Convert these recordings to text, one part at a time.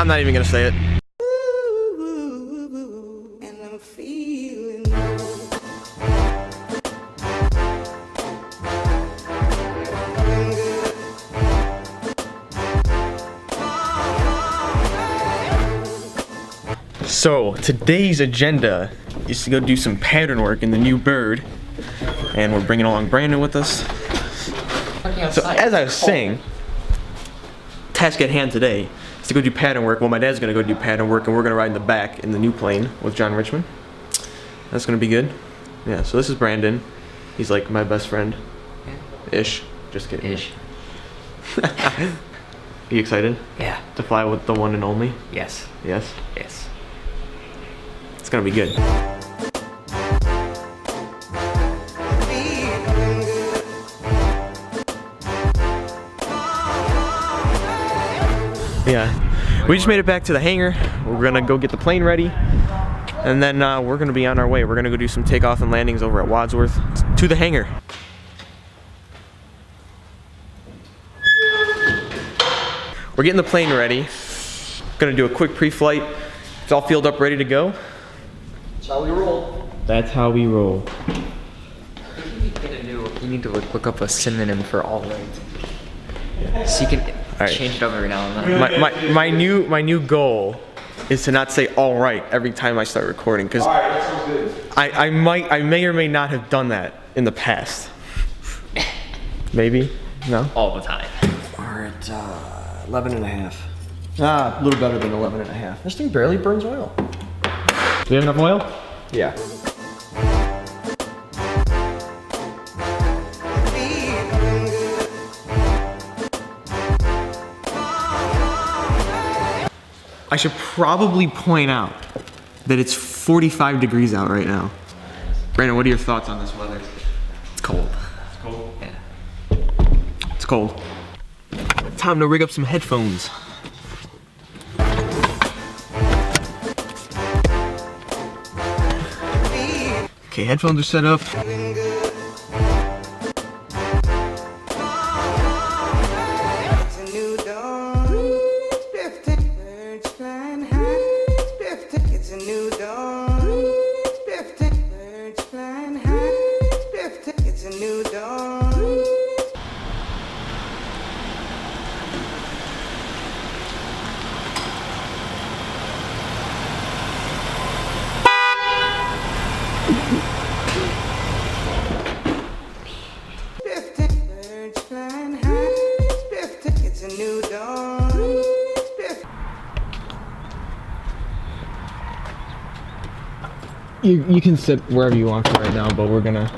I'm not even gonna say it. And I'm feeling So today's agenda is to go do some pattern work in the new bird, and we're bringing along Brandon with us. So as I was saying, task at hand today is to go do pattern work. Well, my dad's gonna go do pattern work, and we're gonna ride in the back in the new plane with John Richmond. That's gonna be good. Yeah. So this is Brandon. He's like my best friend. Ish. Just kidding. Ish. Are you excited Yeah. to fly with the one and only? Yes. Yes. Yes. It's gonna be good. Yeah, we just made it back to the hangar. We're gonna go get the plane ready, and then we're gonna be on our way. We're gonna go do some takeoff and landings over at Wadsworth to the hangar. We're getting the plane ready. Gonna do a quick pre-flight. It's all filled up, ready to go. That's how we roll. That's how we roll. You need to look up a synonym for all right. So you can right. change it up every now and then. My new goal is to not say all right every time I start recording, because I may or may not have done that in the past. Maybe? No? All the time. We're at 11 and a half. A little better than 11 and a half. This thing barely burns oil. Do we have enough oil? Yeah. I should probably point out that it's 45 degrees out right now. Brandon, what are your thoughts on this weather? It's cold. It's cold. Yeah. It's cold. Time to rig up some headphones. Okay, headphones are set up. It's a new dawn. It's drifting. Birds flying high. It's drifting. It's a new dawn. It's drifting. Birds flying high. It's drifting. It's a new dawn. Drifting. Birds flying high. It's drifting. It's a new dawn. It's drifting. You can sit wherever you want for right now, but you're gonna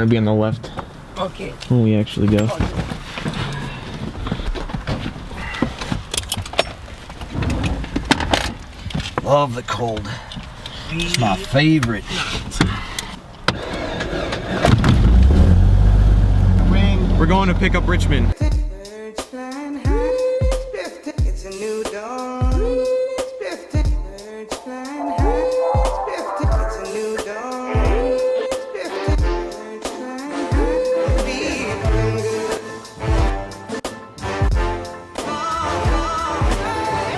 be on the left. Okay. When we actually go. Love the cold. It's my favorite. We're going to pick up Richmond. Birds flying high. It's drifting. It's a new dawn. It's drifting. Birds flying high. It's drifting. It's a new dawn. It's drifting. Birds flying high. Feeling good.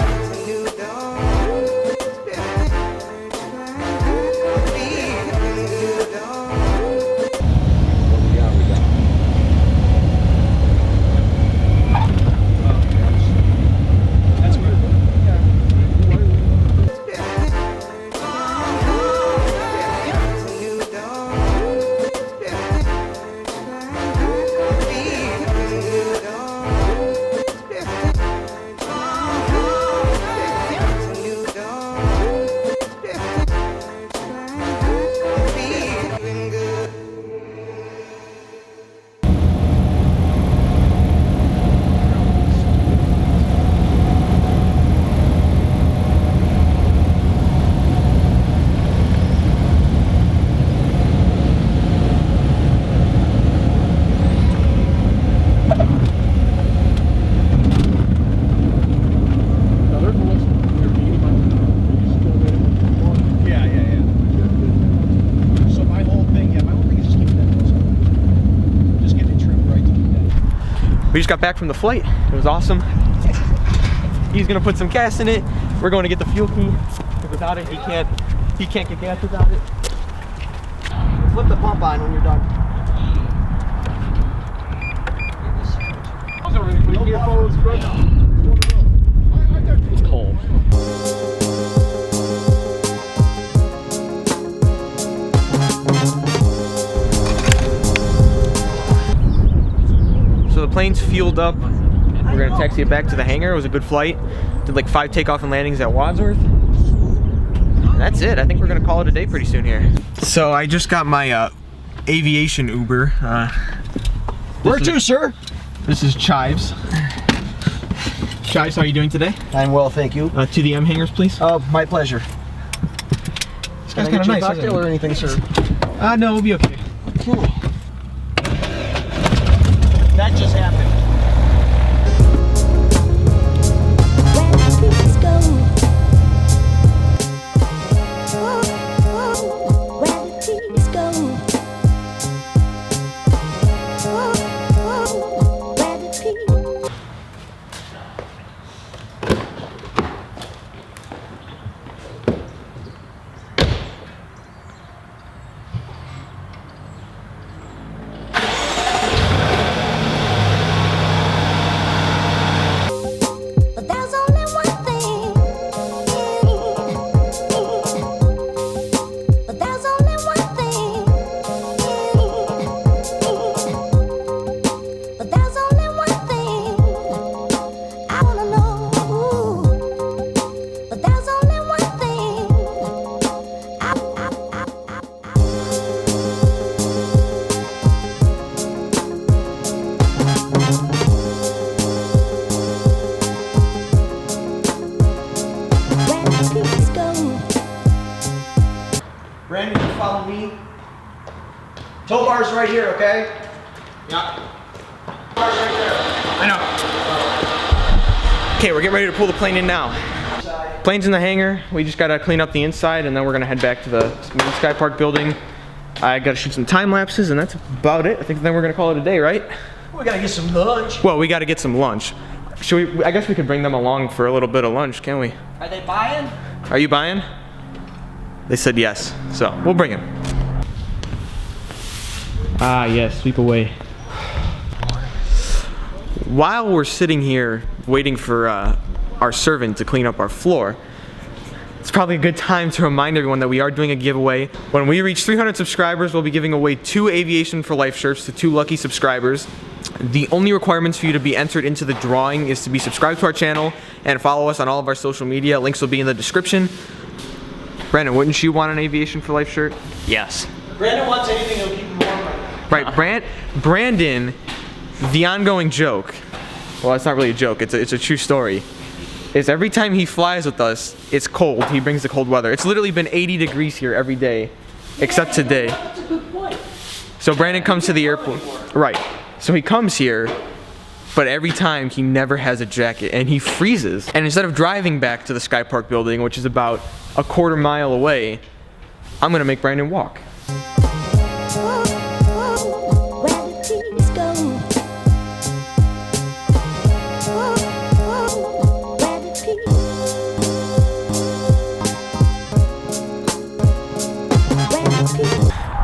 It's a new dawn. It's drifting. Birds flying high. Feeling it's a new dawn. We just got back from the flight. It was awesome. He's gonna put some gas in it. We're going to get the fuel key. Without it, he can't get gas without it. Flip the pump on when you're done. It's cold. So the plane's fueled up. We're gonna taxi it back to the hangar. It was a good flight. Did like 5 takeoff and landings at Wadsworth. And that's it. I think we're gonna call it a day pretty soon here. So I just got my aviation Uber. Where to, sir? This is Chives. Chives, how are you doing today? I'm well, thank you. To the M hangars, please. My pleasure. This Can guy's I kind get of you a nice. cocktail or anything, sir? No, we'll be okay. That just happened. Brandon, you follow me? Tow bar's right here, okay? Yeah. Bar's right there. I know. Okay, we're getting ready to pull the plane in now. Plane's in the hangar. We just gotta clean up the inside and then we're gonna head back to the main Sky Park building. I gotta shoot some time lapses and that's about it. I think then we're gonna call it a day, right? We gotta get some lunch. Well, we gotta get some lunch. Should we? I guess we could bring them along for a little bit of lunch, can't we? Are they buying? Are you buying? They said yes, so we'll bring him. Ah, yes, sweep away. While we're sitting here waiting for our servant to clean up our floor, it's probably a good time to remind everyone that we are doing a giveaway. When we reach 300 subscribers, we'll be giving away 2 Aviation for Life shirts to 2 lucky subscribers. The only requirements for you to be entered into the drawing is to be subscribed to our channel and follow us on all of our social media. Links will be in the description. Brandon, wouldn't you want an Aviation for Life shirt? Yes. Brandon wants anything that'll keep him warm right now. Right, Brandon, the ongoing joke, well, it's not really a joke, it's a true story, is every time he flies with us, it's cold. He brings the cold weather. It's literally been 80 degrees here every day, except today. That's a good point. So Brandon comes to the airport. Right. So he comes here, but every time he never has a jacket and he freezes. And instead of driving back to the Sky Park building, which is about a quarter mile away, I'm gonna make Brandon walk.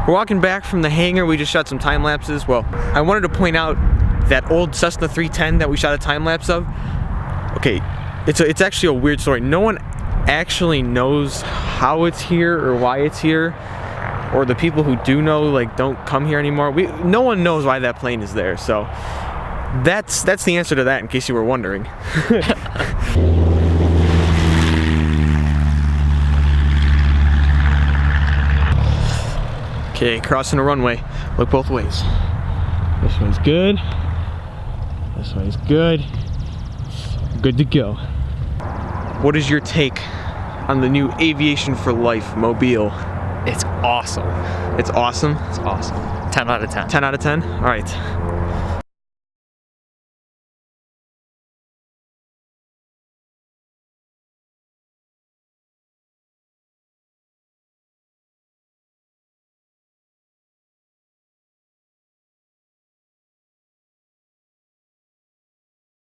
We're walking back from the hangar. We just shot some time lapses. Well, I wanted to point out that old Cessna 310 that we shot a time lapse of. Okay, it's actually a weird story. No one actually knows how it's here or why it's here, or the people who do know like don't come here anymore. No one knows why that plane is there. So that's the answer to that, in case you were wondering. Okay, crossing the runway. Look both ways. This way's good. This way's good. Good to go. What is your take on the new Aviation for Life Mobile? It's awesome. It's awesome. It's awesome. 10 out of 10. 10 out of 10? All right.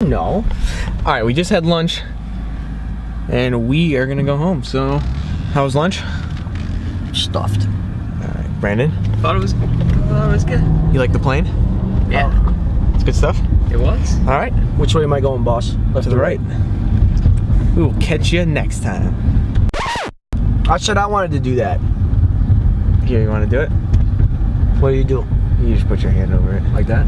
No. All right, we just had lunch. and we are gonna go home. So, how was lunch? Stuffed. All right, Brandon, Thought it was good. you like the plane? Yeah, It's good stuff. it was. All right, Which way am I going, boss? Left to the right. We will catch you next time. I said I wanted to do that. Here, you want to do it? What do you do? You just put your hand over it. Like that?